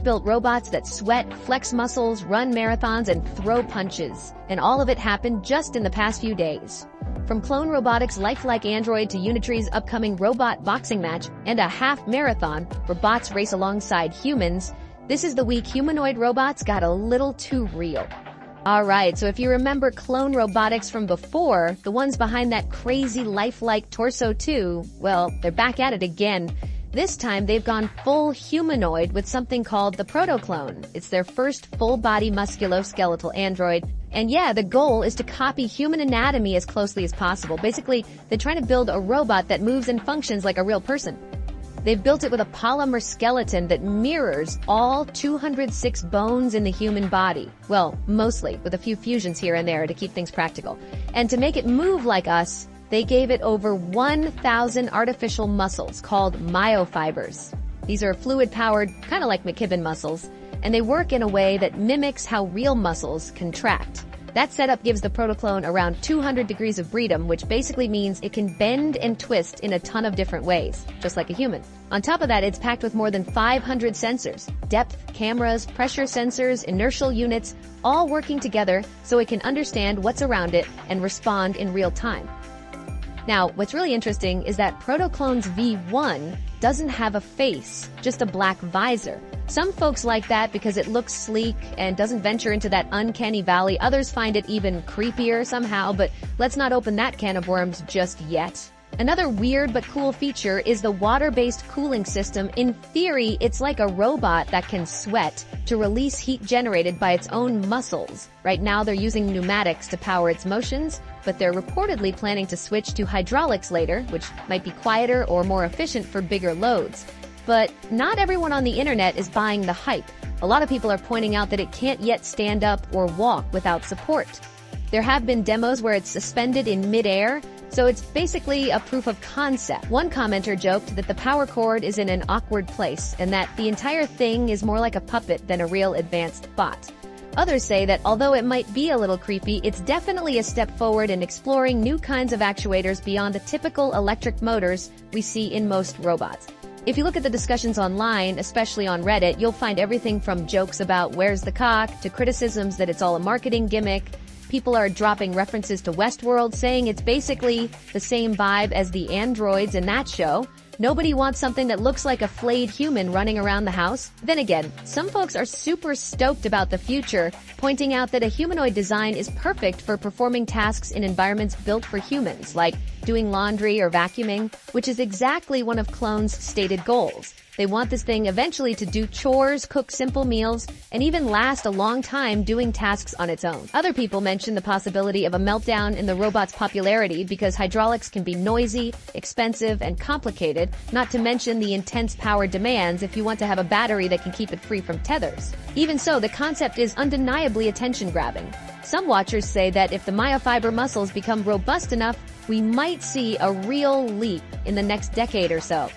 built robots that sweat, flex muscles, run marathons, and throw punches. And all of it happened just in the past few days. From Clone Robotics' lifelike android to Unitree's upcoming robot boxing match and a half marathon where bots race alongside humans, this is the week humanoid robots got a little too real. Alright, so if you remember Clone Robotics from before, the ones behind that crazy lifelike torso too, well, they're back at it again. This time, they've gone full humanoid with something called the Proto-Clone. It's their first full-body musculoskeletal android. And yeah, the goal is to copy human anatomy as closely as possible. Basically, they're trying to build a robot that moves and functions like a real person. They've built it with a polymer skeleton that mirrors all 206 bones in the human body. Well, mostly, with a few fusions here and there to keep things practical. And to make it move like us, they gave it over 1,000 artificial muscles called myofibers. These are fluid-powered, kind of like McKibben muscles, and they work in a way that mimics how real muscles contract. That setup gives the Proto-Clone around 200 degrees of freedom, which basically means it can bend and twist in a ton of different ways, just like a human. On top of that, it's packed with more than 500 sensors, depth cameras, pressure sensors, inertial units, all working together so it can understand what's around it and respond in real time. Now, what's really interesting is that Proto-Clone's V1 doesn't have a face, just a black visor. Some folks like that because it looks sleek and doesn't venture into that uncanny valley. Others find it even creepier somehow, but let's not open that can of worms just yet. Another weird but cool feature is the water-based cooling system. In theory, it's like a robot that can sweat to release heat generated by its own muscles. Right now, they're using pneumatics to power its motions, but they're reportedly planning to switch to hydraulics later, which might be quieter or more efficient for bigger loads. But not everyone on the internet is buying the hype. A lot of people are pointing out that it can't yet stand up or walk without support. There have been demos where it's suspended in midair, so it's basically a proof of concept. One commenter joked that the power cord is in an awkward place and that the entire thing is more like a puppet than a real advanced bot. Others say that although it might be a little creepy, it's definitely a step forward in exploring new kinds of actuators beyond the typical electric motors we see in most robots. If you look at the discussions online, especially on Reddit, you'll find everything from jokes about where's the cock to criticisms that it's all a marketing gimmick. People are dropping references to Westworld, saying it's basically the same vibe as the androids in that show. Nobody wants something that looks like a flayed human running around the house. Then again, some folks are super stoked about the future, pointing out that a humanoid design is perfect for performing tasks in environments built for humans, like doing laundry or vacuuming, which is exactly one of Clone's stated goals. They want this thing eventually to do chores, cook simple meals, and even last a long time doing tasks on its own. Other people mention the possibility of a meltdown in the robot's popularity because hydraulics can be noisy, expensive, and complicated, not to mention the intense power demands if you want to have a battery that can keep it free from tethers. Even so, the concept is undeniably attention-grabbing. Some watchers say that if the myofiber muscles become robust enough, we might see a real leap in the next decade or so.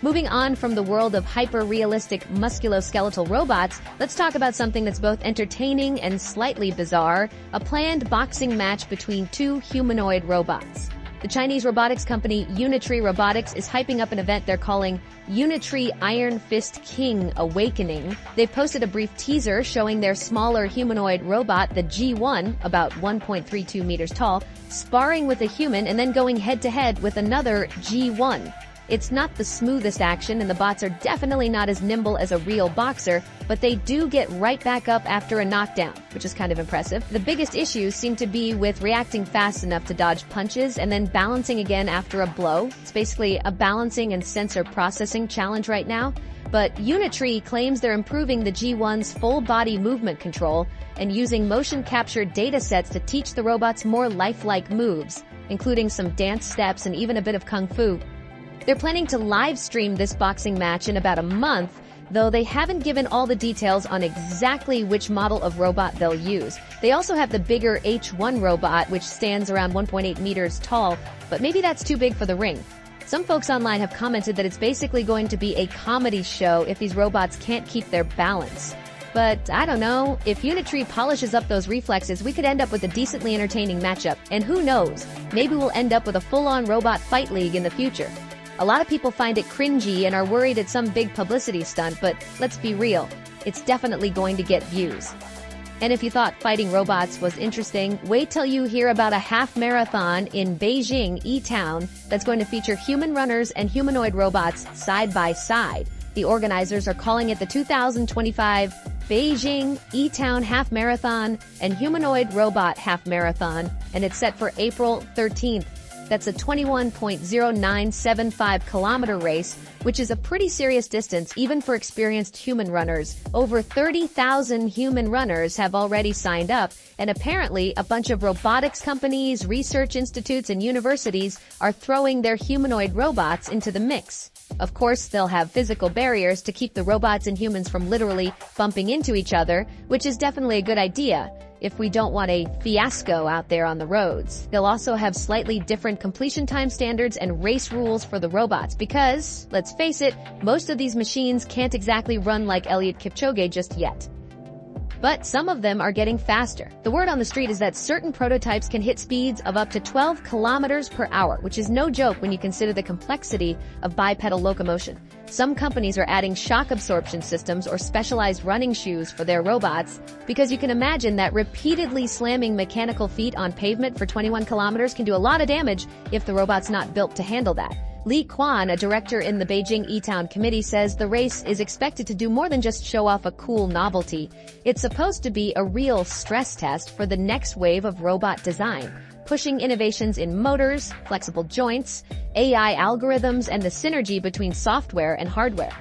Moving on from the world of hyper-realistic musculoskeletal robots, let's talk about something that's both entertaining and slightly bizarre, a planned boxing match between two humanoid robots. The Chinese robotics company Unitree Robotics is hyping up an event they're calling Unitree Iron Fist King Awakening. They've posted a brief teaser showing their smaller humanoid robot, the G1, about 1.32 meters tall, sparring with a human and then going head-to-head with another G1. It's not the smoothest action, and the bots are definitely not as nimble as a real boxer, but they do get right back up after a knockdown, which is kind of impressive. The biggest issues seem to be with reacting fast enough to dodge punches and then balancing again after a blow. It's basically a balancing and sensor processing challenge right now. But Unitree claims they're improving the G1's full-body movement control and using motion-captured data sets to teach the robots more lifelike moves, including some dance steps and even a bit of kung fu. They're planning to live stream this boxing match in about a month, though they haven't given all the details on exactly which model of robot they'll use. They also have the bigger H1 robot, which stands around 1.8 meters tall, but maybe that's too big for the ring. Some folks online have commented that it's basically going to be a comedy show if these robots can't keep their balance. But I don't know, if Unitree polishes up those reflexes, we could end up with a decently entertaining matchup. And who knows, maybe we'll end up with a full-on robot fight league in the future. A lot of people find it cringy and are worried it's some big publicity stunt, but let's be real. it's definitely going to get views. And if you thought fighting robots was interesting, wait till you hear about a half marathon in Beijing, E-Town, that's going to feature human runners and humanoid robots side by side. The organizers are calling it the 2025 Beijing E-Town Half Marathon and Humanoid Robot Half Marathon, and it's set for April 13th. That's a 21.0975 kilometer race, which is a pretty serious distance even for experienced human runners. Over 30,000 human runners have already signed up, and apparently a bunch of robotics companies, research institutes, and universities are throwing their humanoid robots into the mix. Of course, they'll have physical barriers to keep the robots and humans from literally bumping into each other, which is definitely a good idea if we don't want a fiasco out there on the roads. They'll also have slightly different completion time standards and race rules for the robots because, let's face it, most of these machines can't exactly run like Eliud Kipchoge just yet. But some of them are getting faster. The word on the street is that certain prototypes can hit speeds of up to 12 kilometers per hour, which is no joke when you consider the complexity of bipedal locomotion. Some companies are adding shock absorption systems or specialized running shoes for their robots because you can imagine that repeatedly slamming mechanical feet on pavement for 21 kilometers can do a lot of damage if the robot's not built to handle that. Li Quan, a director in the Beijing E-Town committee, says the race is expected to do more than just show off a cool novelty. It's supposed to be a real stress test for the next wave of robot design, pushing innovations in motors, flexible joints, AI algorithms, and the synergy between software and hardware.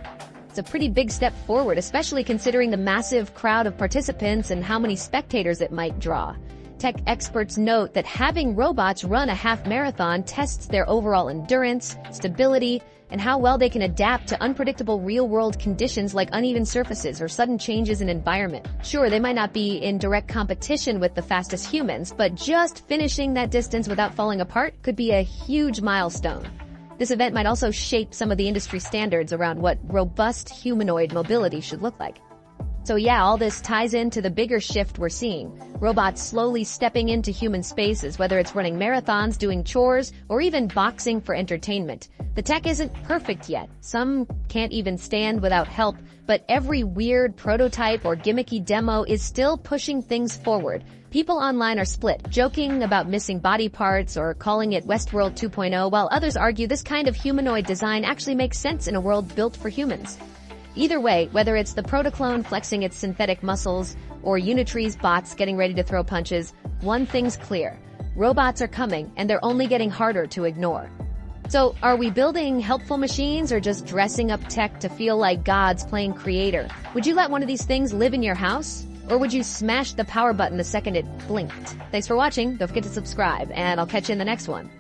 It's a pretty big step forward, especially considering the massive crowd of participants and how many spectators it might draw. Tech experts note that having robots run a half marathon tests their overall endurance, stability, and how well they can adapt to unpredictable real-world conditions like uneven surfaces or sudden changes in environment. Sure, they might not be in direct competition with the fastest humans, but just finishing that distance without falling apart could be a huge milestone. This event might also shape some of the industry standards around what robust humanoid mobility should look like. So yeah, all this ties into the bigger shift we're seeing. Robots slowly stepping into human spaces, whether it's running marathons, doing chores, or even boxing for entertainment. The tech isn't perfect yet. Some can't even stand without help, but every weird prototype or gimmicky demo is still pushing things forward. People online are split, joking about missing body parts or calling it Westworld 2.0, while others argue this kind of humanoid design actually makes sense in a world built for humans. Either way, whether it's the protoclone flexing its synthetic muscles or Unitree's bots getting ready to throw punches, one thing's clear. Robots are coming, and they're only getting harder to ignore. So, are we building helpful machines or just dressing up tech to feel like God's playing creator? Would you let one of these things live in your house? Or would you smash the power button the second it blinked? Thanks for watching. Don't forget to subscribe, and I'll catch you in the next one.